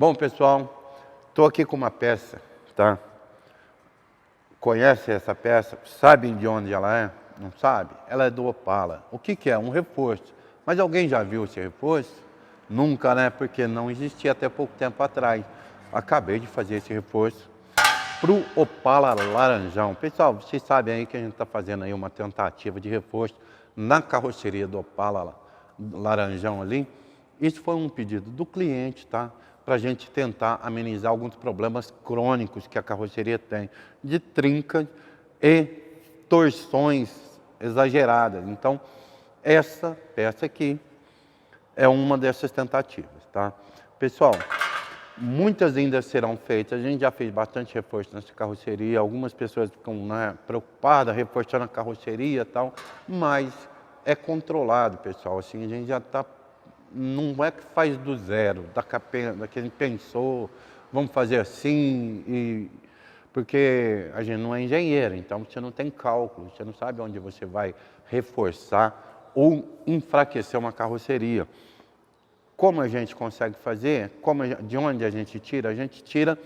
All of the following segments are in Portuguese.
Bom, pessoal, estou aqui com uma peça, tá? Conhece essa peça? Sabem de onde ela é? Não sabe? Ela é do Opala. O que é? Um reforço. Mas alguém já viu esse reforço? Nunca, né? Porque não existia até pouco tempo atrás. Acabei de fazer esse reforço para o Opala Laranjão. Pessoal, vocês sabem aí que a gente está fazendo aí uma tentativa de reforço na carroceria do Opala Laranjão ali. Isso foi um pedido do cliente, tá? Para a gente tentar amenizar alguns problemas crônicos que a carroceria tem, de trincas e torções exageradas. Então, essa peça aqui é uma dessas tentativas, tá? Pessoal, muitas ainda serão feitas, a gente já fez bastante reforço nessa carroceria, algumas pessoas ficam, né, preocupadas, reforçando a carroceria e tal, mas é controlado, pessoal, assim, a gente já está, não é que faz do zero, da que a gente pensou, vamos fazer assim, porque a gente não é engenheiro, então você não tem cálculo, você não sabe onde você vai reforçar ou enfraquecer uma carroceria. Como a gente consegue fazer? De onde a gente tira? A gente tira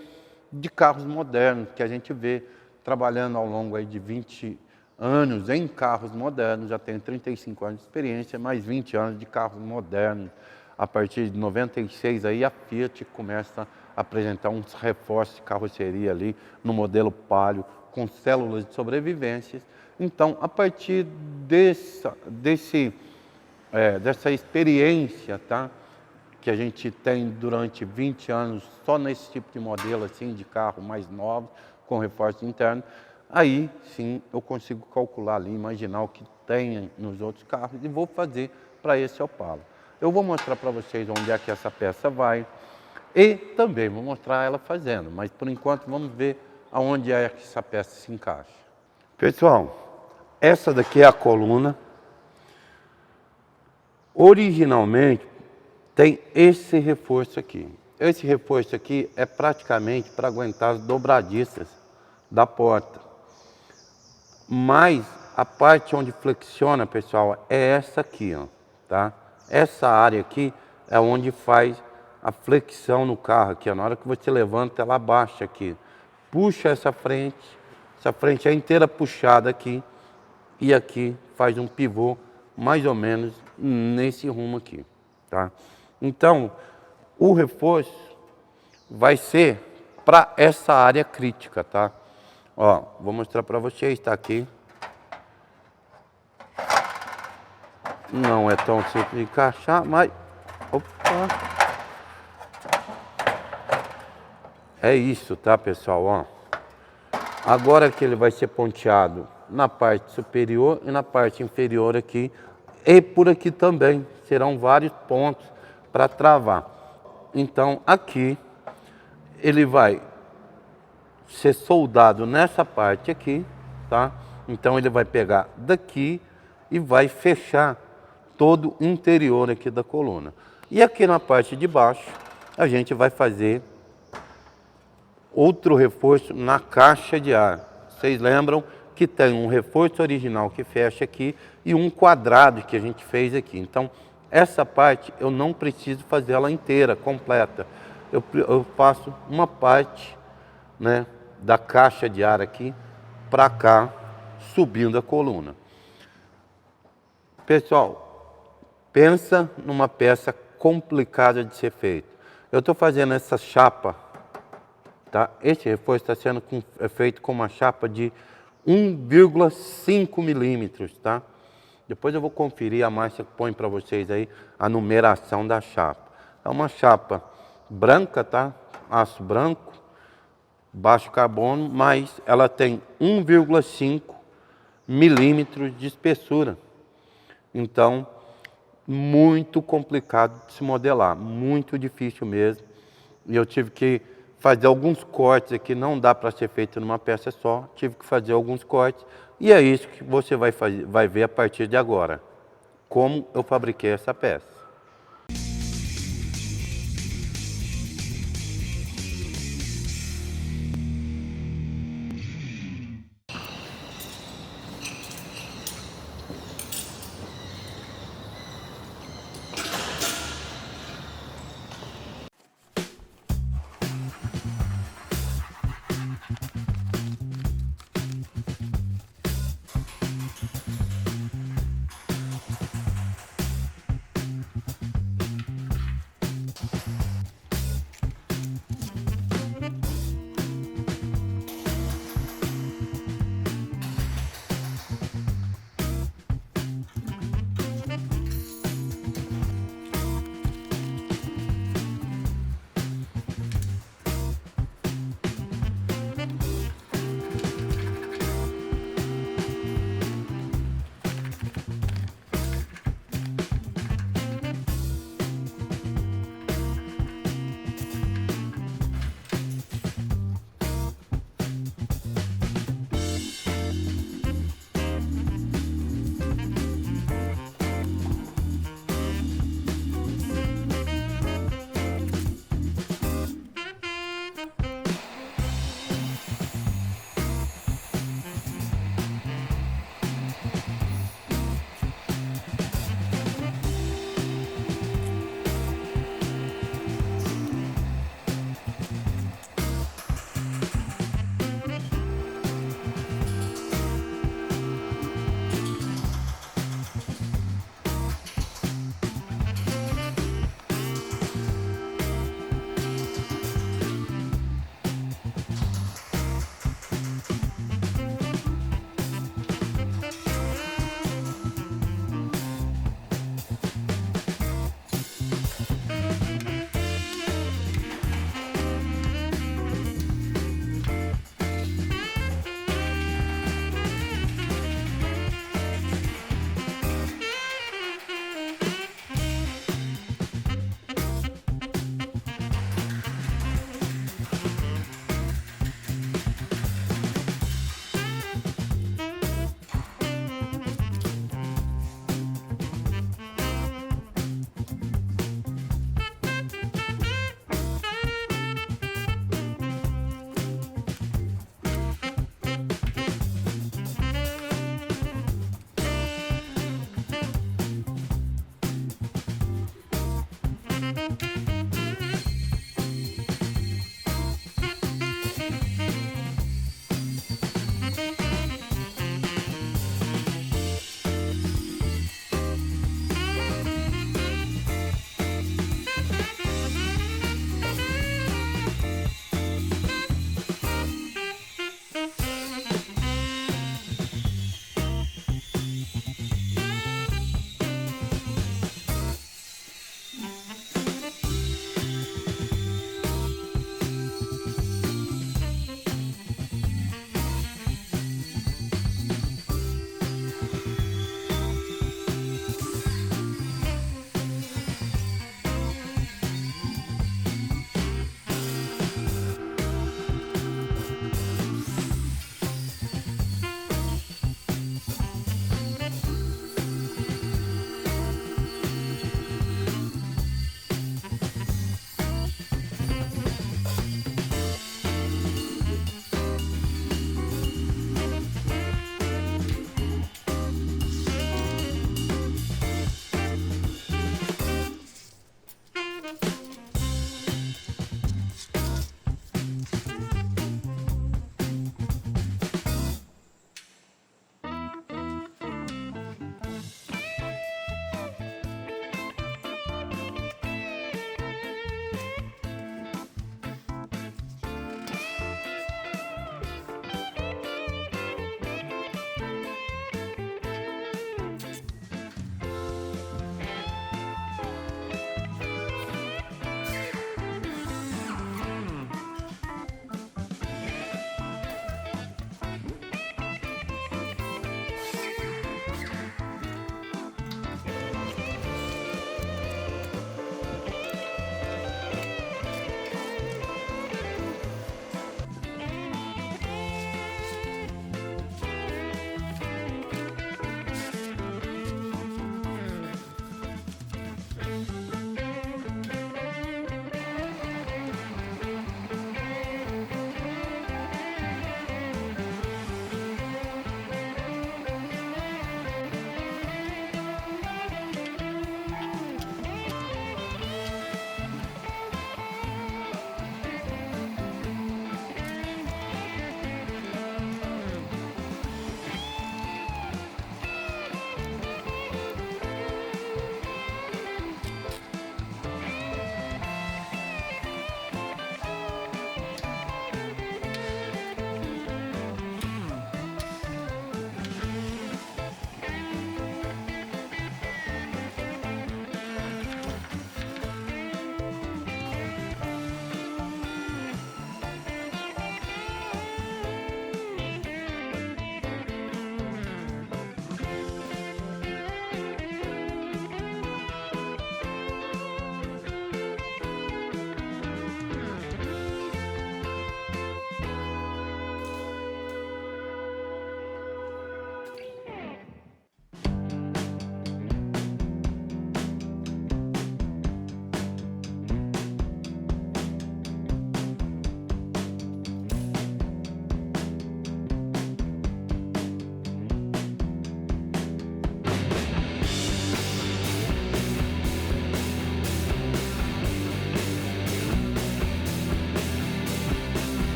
de carros modernos, que a gente vê trabalhando ao longo aí de 20 anos em carros modernos, já tenho 35 anos de experiência, mais 20 anos de carros modernos. A partir de 96 aí a Fiat começa a apresentar uns reforços de carroceria ali no modelo Palio, com células de sobrevivência. Então, a partir dessa experiência, tá? Que a gente tem durante 20 anos só nesse tipo de modelo assim, de carro mais novo, com reforço interno, aí sim eu consigo calcular ali, imaginar o que tem nos outros carros e vou fazer para esse Opala. Eu vou mostrar para vocês onde é que essa peça vai e também vou mostrar ela fazendo, mas por enquanto vamos ver aonde é que essa peça se encaixa. Pessoal, essa daqui é a coluna. Originalmente tem esse reforço aqui. Esse reforço aqui é praticamente para aguentar as dobradiças da porta. Mas a parte onde flexiona, pessoal, é essa aqui, ó, tá? Essa área aqui é onde faz a flexão no carro aqui, ó. Na hora que você levanta, ela abaixa aqui. Puxa essa frente é inteira puxada aqui e aqui faz um pivô mais ou menos nesse rumo aqui, tá? Então, o reforço vai ser para essa área crítica, tá? Ó, vou mostrar para vocês, tá aqui. Não é tão simples de encaixar, mas... Opa! É isso, tá, pessoal? Ó. Agora que ele vai ser ponteado na parte superior e na parte inferior aqui, e por aqui também, serão vários pontos para travar. Então aqui ele vai ser soldado nessa parte aqui, tá? Então ele vai pegar daqui e vai fechar todo o interior aqui da coluna. E aqui na parte de baixo a gente vai fazer outro reforço na caixa de ar. Vocês lembram que tem um reforço original que fecha aqui e um quadrado que a gente fez aqui. Então essa parte eu não preciso fazer ela inteira, completa. Eu faço uma parte, né, da caixa de ar aqui para cá, subindo a coluna. Pessoal, pensa numa peça complicada de ser feita. Eu estou fazendo essa chapa, tá? Esse reforço está sendo feito com uma chapa de 1,5 milímetros, tá? Depois eu vou conferir, a Márcia põe para vocês aí a numeração da chapa. É uma chapa branca, tá? Aço branco, baixo carbono, mas ela tem 1,5 milímetros de espessura. Então, muito complicado de se modelar, muito difícil mesmo. E eu tive que fazer alguns cortes aqui, não dá para ser feito numa peça só, tive que fazer alguns cortes. E é isso que você vai ver a partir de agora, como eu fabriquei essa peça.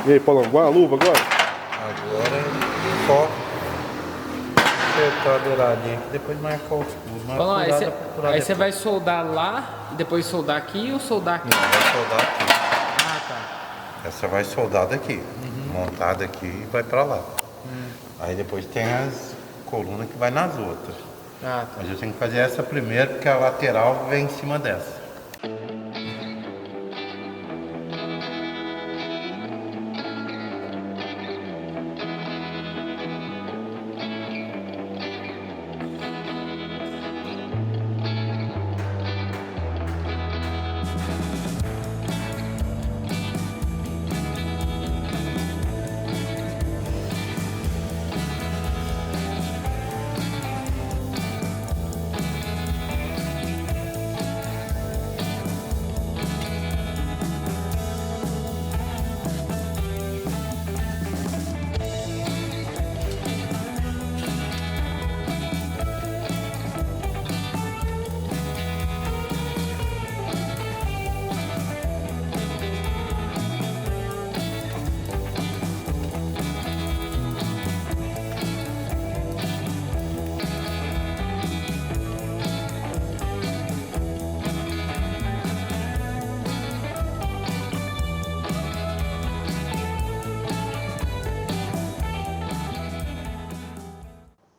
E aí, Paulão, igual a luva agora? Agora é só apertar a beiradinha aqui, depois marcar os furos. Paulão, aí você vai soldar lá, e depois soldar aqui ou soldar aqui? Não, vai soldar aqui. Ah, tá. Essa vai soldar daqui, montada aqui e vai pra lá. Aí depois tem as colunas que vai nas outras. Ah, tá. Mas eu tenho que fazer essa primeiro porque a lateral vem em cima dessa.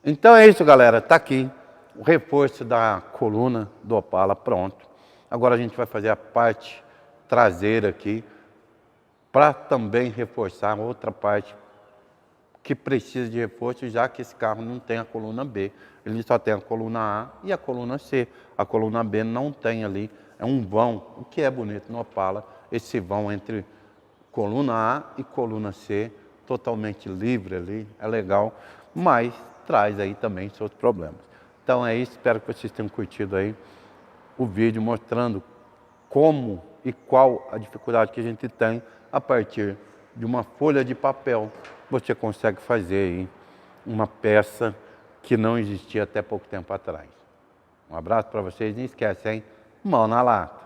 Então é isso, galera. Tá aqui o reforço da coluna do Opala pronto. Agora a gente vai fazer a parte traseira aqui para também reforçar outra parte que precisa de reforço, já que esse carro não tem a coluna B. Ele só tem a coluna A e a coluna C. A coluna B não tem ali. É um vão, o que é bonito no Opala, esse vão entre coluna A e coluna C, totalmente livre ali, é legal, mas traz aí também seus problemas. Então é isso, espero que vocês tenham curtido aí o vídeo mostrando como e qual a dificuldade que a gente tem a partir de uma folha de papel. Você consegue fazer aí uma peça que não existia até pouco tempo atrás. Um abraço para vocês, não esquece, hein? Mão na lata.